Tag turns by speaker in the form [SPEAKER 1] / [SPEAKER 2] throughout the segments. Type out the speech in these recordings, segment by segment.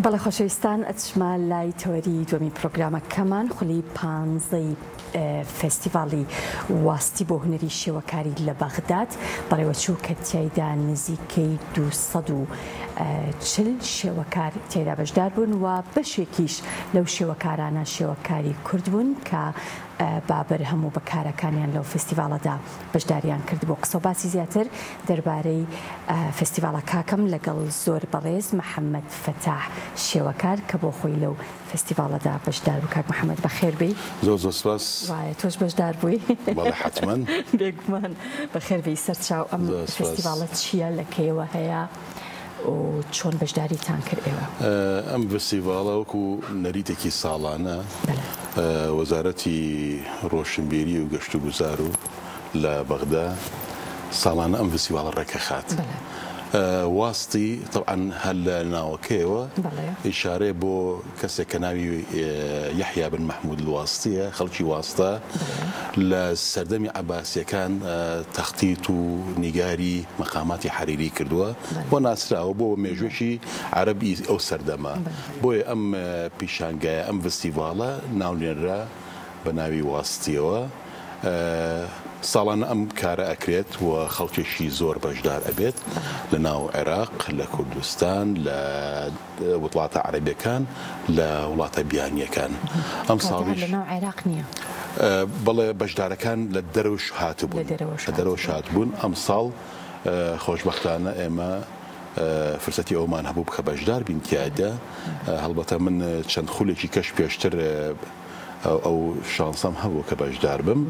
[SPEAKER 1] بەڵێ خۆشەویستان ئەچمە لای تۆری دووەمی پرۆگرامەکەمان خولی پانزەی فستیڤاڵی واستی بۆ هونەری شێوەکاری لە بەغداد بەڕێوەچوو کە تیایدا نزیکەی 240 شێوەکار تیایدا بەشدار بوون و بەشێکیش لەو شێوەکارانە شێوەکاری کورد بوون کە بابەر هەموو بەکارەکانیان لەو فستیڤاڵەدا بەشداریان کرد بۆ قسە و باسی زیاتر دەربارەی فستیڤاڵە کاکەم لەگەڵ زۆر بەڕێز محەممەد فەتاح شێوەکار کە بۆ خۆی لەو فستیڤاڵەدا بەشدار بوو. کاک محەممەد بەخێربی
[SPEAKER 2] زۆر سپاس
[SPEAKER 1] وایە تۆش بەشدار بووی
[SPEAKER 2] حتمما
[SPEAKER 1] بێگومان بەخێربی سەرچاو ئەم فستیڤاڵە چییە لە کێوە هەیە و چۆن بەشداریتان کرد ئێوە؟
[SPEAKER 2] ئەم فستیڤاڵە وەکو نەریتێکی ساڵانە وەزارەتی ڕۆشنبیری و گەشت و گوزار و لە بەغدا ساڵانە ئەم فستیڤاڵە ڕێکەخات. واستی طبعا هەل لە ناوەکەیەوە ئیشارێ بۆ کەسێک کە ناوی یەحیا بن مەحموود الواستیە خەڵکی واستە لە سەردەمی عەباسیەکان تەختیت و نیگاری مەقاماتی حەریری کردووە بۆ ناسراوە بۆ مێژوێکی عەرەبی ئەو سەردەما بۆیە ئەم پیشانگایە ئەم فستیڤاڵە ناونێنرا بە ناوی واستیەوە. ساڵانە ئەم کارە ئەکرێت و خەڵکێکی زۆر بەشدار ئەبێت لە ناو عێراق لە کوردستان لە وڵاتە عەرەبیەکان لە وڵاتە بیانیەکان. ئەم ساڵیش
[SPEAKER 1] لە ناو عێراق نییە
[SPEAKER 2] بەڵێ بەشدارەکان لە دەرەوەش هاتبوون لە دەرەوەش هاتبوون. ئەم ساڵ خۆشبەختانە ئێمە فرسەتی ئەومان هەبوو بکە بەشدار بین تیایدا. هەڵبەتە من چەند خولێکی کەش پێشتر ئەو شانسەم هەبوو کە بەشدار بم.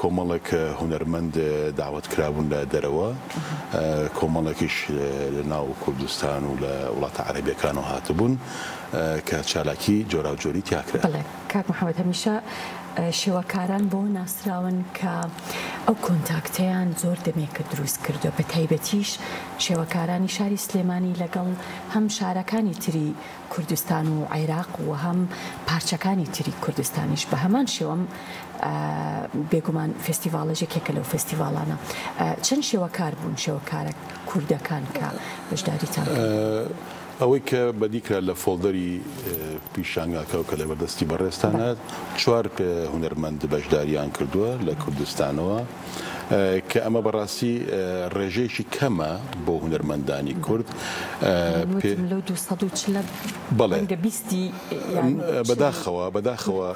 [SPEAKER 2] کۆمەڵێک هونەرمەند داوەت کرابوون لە دەرەوە، کۆمەڵێکیش لە ناو کوردستان و لە وڵاتە عەرەبیەکانەوە هاتبوون کە چالاکی جۆرا و جۆری تیاکرا.
[SPEAKER 1] بەڵێ کاک محەممەد هەمیشە شێوەکاران بۆ ناسراون کە ئەو کۆنتاکتەیان زۆر دەمێکە دروست کردو بە تایبەتیش شێوەکارانی شاری سلێمانی لەگەڵ هەم شارەکانی تری کوردستان و عێراق و هەم پارچەکانی تری کوردستانیش بە هەمان شێوەم بێگومان فستیڤاڵەژێکێکە لەو فستیڤاڵانە. چەند شێوەکار بوون شێوەکارە کوردەکان کە بەشداریتان
[SPEAKER 2] ئەوەی کە بەدیکرا لە فۆڵدەری پیشانگاکەەوە کە لە بەردەستی بەڕێستانە 4 هونەرمەند بەشداریان کردووە لە کوردستانەوە کە ئەمە بەڕاستی ڕێژەیەکی کەمە بۆ هونەرمەندانی کورد. بەداخەوە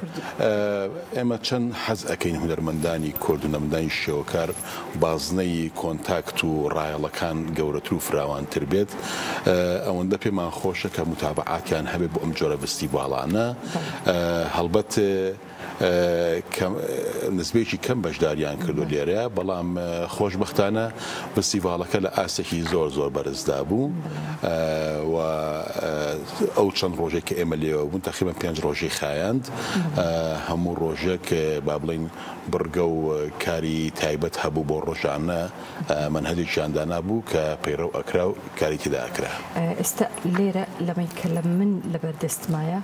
[SPEAKER 2] ئێمە چەند حەز ئەەکەین هونەرمەندانی کورد و نەمەندانی شێوەکار بازنەی کۆنتاکت و ڕایەڵەکان گەورەتر و فراوانتر بێت. ئەوەندە پێمان خۆشە کە متابعاتیان هەبێت بۆ ئەم جۆرە فستیڤاڵانە. هەڵبەت نسبێکی کەم بەشداریان کردو لێرەیە، بەڵام خۆشبەختانە فستیڤاڵەکە لە ئاسێکی زۆر زۆر بەرزدا بوو و ئەو چەند ڕۆژێک کە ئێمە لێوە بوون تەقریبەن 5 ڕۆژەی خایاند. هەموو ڕۆژێک با بڵین بڕگە و کاری تایبەت هەبوو بۆ ڕۆژانە منهەجێکیاندانا بوو کە پەیڕەو ئەکرا و کاری تێدا ئەکرا.
[SPEAKER 1] ئێستا لێرە لەمەی کە لە من لەبەردەستمایە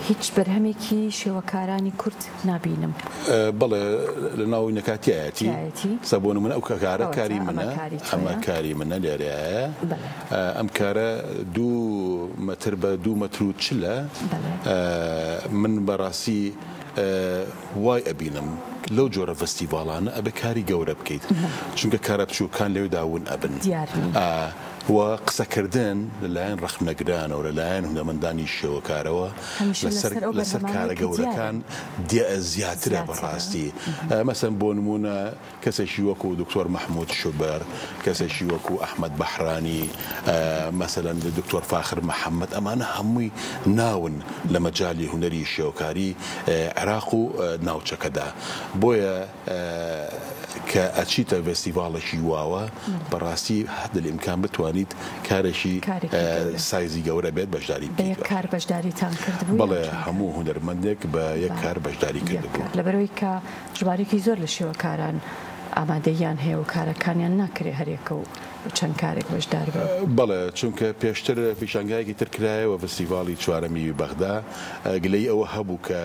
[SPEAKER 1] هیچ بەرهەمێکی شێوەکارانی کورد نابینم.
[SPEAKER 2] بەڵێ لە ناوی نەکاتیایەتی سەبوون من ئەو کارە کاری منە، ئەمە کاری منە لێرەیە. ئەم کارە 2 مەتر بە 2 مەتر و 40 من بەڕاستی وای ئەبینم لەو جۆرە فستیڤاڵانە ئەبێ کاری گەورە بکەیت، چونکە کارە بچووکان لێو داون ئەبن و قسەکردن لەلایەن ڕەخنەگرانە و لەلایەن هونەرمەندانی شێوەکارەوە لەسەر کارە گەورەکان زیاترە بەڕاستی. مەسەن بۆ نمونە کەسێکی وەکو دکتۆر مەحموود شوبەر، کەسێکی وەکو ئەحمەد بەحرانی، مەسەلەن دکتۆر فاخر محەممەد، ئەمانە هەمووی ناون لە مەجای هونەری شێوەکاری عێراق و ناوچەکەدا. بۆیە کە ئەچیتە فستیڤاڵێکی واوە بەڕاستی حەدە ئیمکان بتوانیت کارێکی سایزی گەورە بێت بەشداری
[SPEAKER 1] بێت. کار بەشداریتان کردبوو؟
[SPEAKER 2] بەڵێ هەموو هونەرمەندێک بە یەک کار بەشداری کردبوو.
[SPEAKER 1] لەبەرەوەی کە ژمارەیەکی زۆر لە شێوەکاران ئامادەیان هەیە و کارەکانیان ناکرێ هەرێکە و چەند کارێک بەشدار بێ.
[SPEAKER 2] بەڵێ چونکە پێشتر پیشانگایەکی تر کرایەوە فستیڤاڵی 4هەمی بەغدا گلەی ئەوە هەبوو کە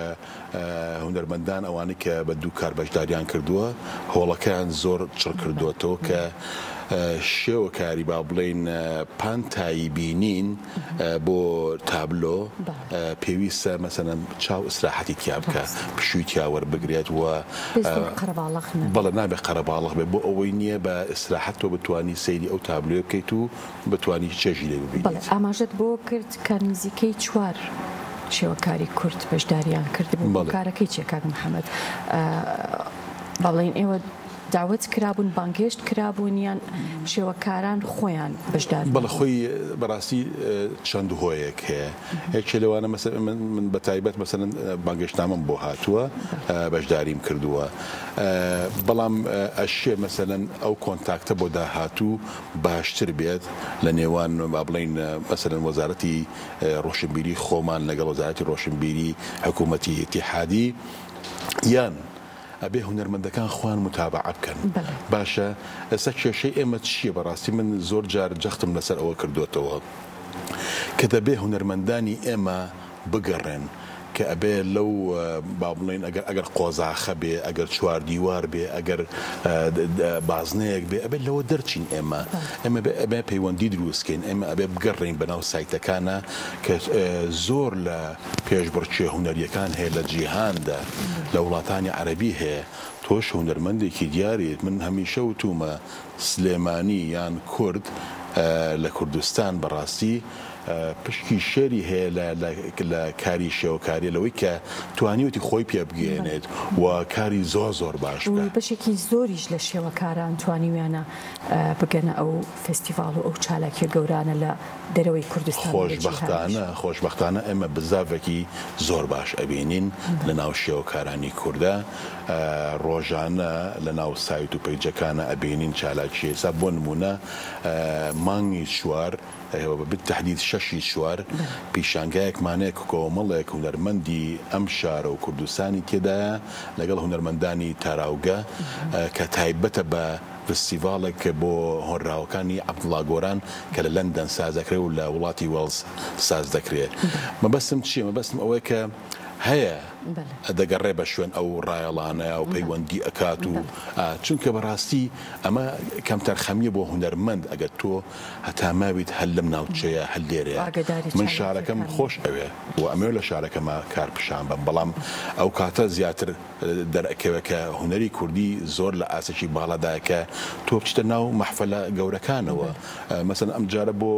[SPEAKER 2] هونەرمەندان ئەوانەی کە بە 2 کار بەشداریان کردووە هۆڵەکەیان زۆر چڕ کردووەتەوە کە شێوەکاری با بڵێن پانتایی بینین بۆ تابلۆ پێویستە مەسەلەن چاو ئیسراحەتی تیا بکە پشووی تیا وەربگرێت و بەڵێ نابێت قەرەباڵغ بێت بۆ ئەوەی نییە بە ئیسراحەت تۆ بتوانی سەیری ئەو تابلۆ بکەیت و بتوانی چێژی لێ ببینیت.
[SPEAKER 1] ئاماژەت بۆ کرد کە نزیکەی 4 شێوەکاری کورد بەشداریان کرد بوو کارەکەی چیە کاک محەممەد بەڵێن ئێوە داوت کرابوون بانگێشت کرابوونیان شێوەکاران خۆیان بەشدار
[SPEAKER 2] بەڵە خۆی بەڕاستی چەند هۆیەک هەیە یەکێ لەوانە من بە تایبەت مەسەلەن بانگێشتنامەم بۆ هاتووە بەشداریم کردووە بەڵام ئەشێ مەسەلەن ئەو کۆنتاکتە بۆ داهاتوو باشتر بێت لە نێوان با بڵێن مەسەلەن وەزارەتی ڕۆشنبیری خۆمان لەگەڵ وەزارەتی ڕۆشنبیری حکوومەتی ئیتیحادی یان ئەبێ هونەرمەندەکان خوان متابعە بکەن باشە ئێستا کێشەی ئێمە چییە بەڕاستی من زۆر جار جەختم لەسەر ئەوە کردوێتەوە کە دەبێ هونەرمەندانی ئێمە بگەڕێن کە ئەبێ لەو با بڵێن ئەگەر قۆزاخە بێ ئەگەر چوار دیوار بێ ئەگەر بازنەیەک بێ ئەبێ لەوە دەرچین ئێمە ئەبێ پەیوەندی دروستکەین ئێمە ئەبێ بگەڕین بەناو سایتەکانە کە زۆر لە پێشبڕچێ هونەریەکان هەیە لە جیهاندا لە وڵاتانی عەرەبی هەیە تۆش هونەرمەندێکی دیارێت من هەمیشە وتومە سلێمانی یان کورد لە کوردستان بەڕاستی پشکی شێری هەیە لە کاری شێوەکاری لەوەی کە توانیوتی خۆی پێ بگەێنێت و کاری زۆر باش
[SPEAKER 1] بەشێکی زۆریش لە شێوەکاران توانیویانە بگەنە ئەو فستیڤاڵ و ئەو چالاکی گەورانە لە دەرەوەی کوردستان
[SPEAKER 2] خۆشبەختانە ئێمە بزافێکی زۆر باش ئەبینین لە ناو شێوەکارانی کووردە ڕۆژانە لە ناو سایت و پەیجەکانە ئەبینین چالاکی ێسا بۆ نمونە مانگی چوار بالتحديد شەشی چوار پیشانگایەکمانەیە کۆمەڵێک هونەرمەندی ئەم شارە و کوردستانی تێدایە لەگەڵ هونەرمەندانی تاراوگە کە تایبەتە بە فستیڤاڵێک بۆ هۆنراوەکانی عەبدوڵڵا گۆران کە لە لەندەن ساز دەکرێت و لە وڵاتی وێڵز ساز دەکرێت مەبەستم چییە مەبەستم ئەوەیە کە هەیە دەگەڕێ بە شوێن ئەو ڕایەڵانە و پەیوەندی ئەکات و چونکە بەڕاستی ئەمە کەمتر خەمیە بۆ هونەرمەند ئەگەر تۆ هەتا ماویت هەل لەم ناوچەیە هەل لێرەیە من شارەکەم خۆش ئەوێ و ئەمێ لە شارەکەمە کار پیشان بم بەڵام ئەو کاتە زیاتر دەرەکەوە کە هونەری کوردی زۆر لە ئاسێکی باڵادایکە تۆ بچتە ناو مەحفەلە گەورەکانەوە مەسەن ئەم جارە بۆ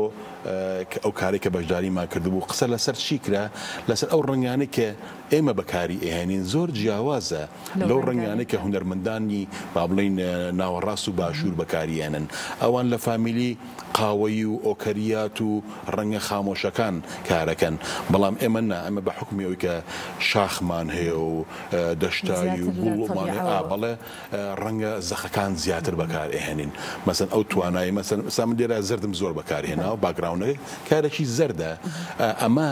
[SPEAKER 2] ئەو کاری کە بەشداریمان کردبوو قسە لەسەر چی کرا لەسەر ئەو ڕنگانەی کە ئێمە بەکاری ئێهێنین زۆر جیاوازە لەو ڕنگانەی کە هونەرمەندانی با بڵێن ناوەڕاست و باشوور بەکاریێنن ئەوان لە فامیلی قاوەیی و ئۆکەریات و ڕەنگە خامۆشەکان کارەکەن بەڵام ئێمە ئەمە بە حکمی ئەوی کە شاخمان هەیە و دەشتایی و گوڵمان بەڵێ ڕەنگە زەخەکان زیاتر بەکار ئێهێنین مەسەن ئەو توانایی مەسەن سامن لێرە زەردم زۆر بەکارهێنا و باگراونەکە کارێکی زەردە ئەمە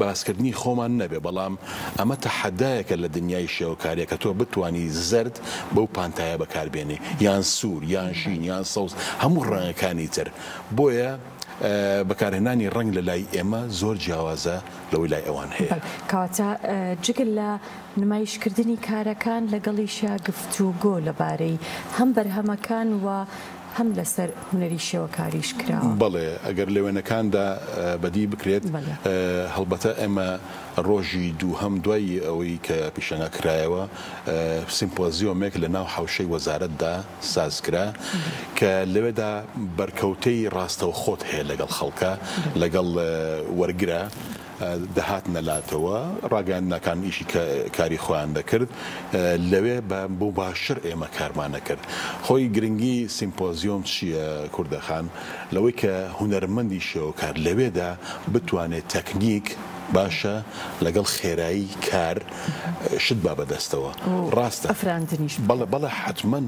[SPEAKER 2] باسکردنی خۆمان نەبێ بەڵام ئەمە تەحەدایەکە لە دنیای شێوەکاریە کە تۆ بتوانی زەرد بەو پانتایە بەکاربێنێ یان سوور یان شین یان سەوز هەموو ڕەنگەکانی تر بۆیە بەکارهێنانی ڕنگ لە لای ئێمە زۆر جیاوازە لەوەی لای ئەوان هەیە
[SPEAKER 1] کەواتە جگەل لە نمایشکردنی کارەکان لەگەڵیشە گفتوگۆ لەبارەی هەم بەرهەمەکان و هەم لەسەر هونەری شێوەکاریش کراوە
[SPEAKER 2] بەڵێ ئەگەر لەوێنەکاندا بەدی بکرێت هەڵبەتە ئێمە ڕۆژی دووهەم دوای ئەوەی کە پیشەنە کرایەوە سیمپۆزیۆمێک لە ناو حوشەی وەزارەتدا سازکرا کە لەوێدا بەرکەوتەی ڕاستەوخۆت هەیە لەگەڵ خەڵکە لەگەڵ وەرگرە دەهات نەلاتەوە ڕاگەاندنەکان ئیشی کاری خۆیان دەکرد لەوێ بۆ باشتر ئێمە کارمانە کرد خۆی گرنگی سیمپۆزیۆم چییە کوردەخان لەوەی کە هونەرمەندی شێوەکار لەوێدا بتوانێت تەکنیک باشە لەگەڵ خێرایی کار شت با بەدەستەوە ڕاستە بەڵێ حتمما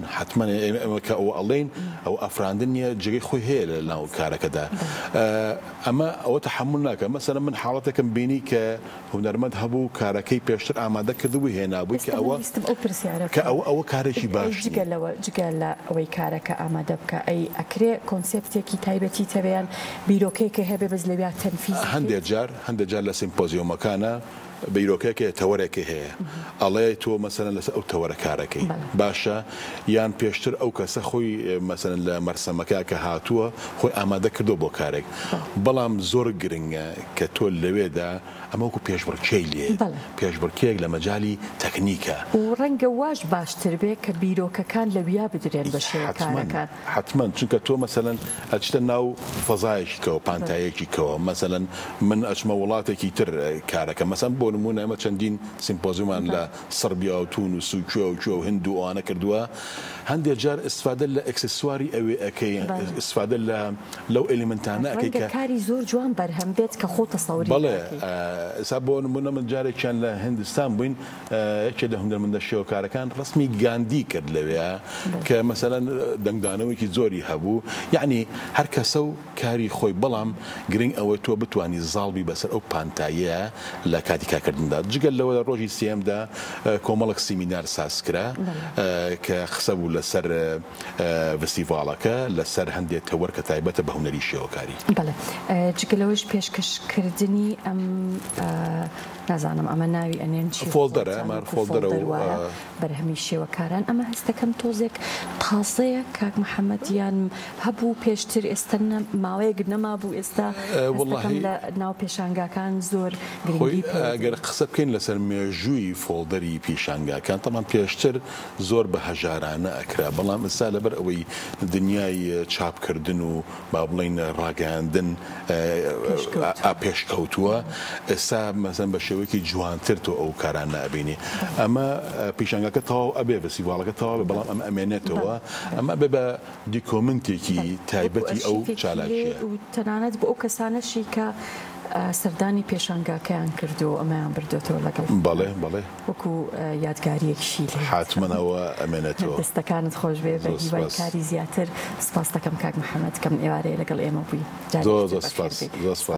[SPEAKER 2] کە ئەو ئەڵێن ئەو ئەفراندن نیە جگەی خۆی هەیە لە ناو کارەکەدا ئەمە ئەوە تەحمل ناکە مەسەلەن من حاڵەتێکم بینی کە هونەرمەند هەبوو کارەکەی پێشتر ئامادە کردبووی هێنابووی کە ئەوە کارێکی باش
[SPEAKER 1] جگە لە ئەوەی کارەکە ئامادە بکە ئەی ئەکرێ کۆنسێپتێکی تایبەتی تەوێیان بیرۆکەیەکە هەبێ بەس لەویا تەنفیز
[SPEAKER 2] هەندێک جار لە سیمپۆزیۆمەکانە بیرۆکێکە تەوەرێکی هەیە ئەڵێ تۆ مەسەرەن لەسەر ئەو تەوەرە کارەکەی باشە یان پێشتر ئەو کەسە خۆی مەسەرەن لە مەرسەمەکە کە هاتووە خۆی ئامادە کردو بۆ کارێک بەڵام زۆر گرنگە کە تۆ لەوێدا ئەمە وەکو پێشبڕکێی لێ پێشبڕکێک لە مەجای تەکنیکە
[SPEAKER 1] و ڕەنگە واش باشتر بێ کە بیرۆکەکان لەویا بدرێن بە شێوەکارەکان
[SPEAKER 2] حتمما چونکە تۆ مەسەرەن ئەچتە ناو فەزایەکیەوە پانتایەکیەوە مەسەرەن من ئەچمە وڵاتێکی تر کارەکە مەسەن بۆ نمونە ئەمە چەندین سیمپۆزیۆمان لە سەربیا و تون و سوکوێ و کوێ و هند و ئەوانە کردووە هەندێک جار ئستفادە لە ئەکسسواری ئەوێ ئەەکەی ئستفادە لەو ئەلیمنتانە ئەەکەی کە
[SPEAKER 1] کاری زۆر جوان بەرهەم بێت کە خۆ تەسەوری
[SPEAKER 2] بەڵێ ئێستا بۆ نمونە من جارێکیان لە هندستان بووین یەکێ لە هونەرمەندە شێوەکارەکان ڕسمی گاندی کرد لەوێ کە مەسەلەن دەنگدانەوەیکی زۆری هەبوو یعنی هەر کەسە و کاری خۆی بەڵام گرنگ ئەوەی تۆ بتوانی زاڵبی بەسەر ئەو پانتاییە لە کاتی کارکردندا جگەل لەوە لە ڕۆژی سێمدا کۆمەڵک سیمینار سازکرا کە قسە بوو لەسەر فستیڤالەکە لەسەر هەندێک تەوەر کە تایبەتە بە هونەری شێوەکاری
[SPEAKER 1] بەڵێ جگەلەوەش پێشکەشکردنی ئەم نازانم ئەمە ناوی ئەنێن
[SPEAKER 2] فۆڵدەرە فۆڵدەرە
[SPEAKER 1] بەرهەمی شێوەکاران ئەمە هەستەکەم تۆزێک تازەیە کاک محەممەدیان هەبوو پێشتر ئێستا ماوەیەک نەمابوو ئێستا لە ناو پێشانگاکان زۆر
[SPEAKER 2] ئەگەر قسە بکەین لەسەر مێژووی فۆڵدەری پیشانگاکان تەمان پێشتر زۆر بە هەژارانە ئەکرا بەڵام ئێستا لەبەر ئەوەی دنیای چاپکردن و با بڵین ڕاگەاندن پێشکەوتووە ئێستا مەسەن بە شێوەیەکی جوانتر تۆ ئەو کاران نابینی ئەمە پیشانگاکە تەواو ئەبێ فستیڤالەکە تەواو بەڵام ئەمە ئەمێنێتەوە ئەمە بێ بە دیکۆمنتێکی تایبەتی ئەو چالاکیە
[SPEAKER 1] و تەنانەت بۆ ئەو کەسانەشی کە سەردانی پێشانگاکەیان کردو ئەمەیان بردوێتەوە لەگەڵ
[SPEAKER 2] بەڵێ وەکو
[SPEAKER 1] یادگاریەکشی
[SPEAKER 2] حتمەنەوە ئەمێنێتەوە
[SPEAKER 1] دەستەکانت خۆش بێ بە هیوای کاری زیاتر سپاس دەکەم کاک محەممەد کەم ئێوارەیە لەگەڵ ئێمە بووی
[SPEAKER 2] زۆر سپاس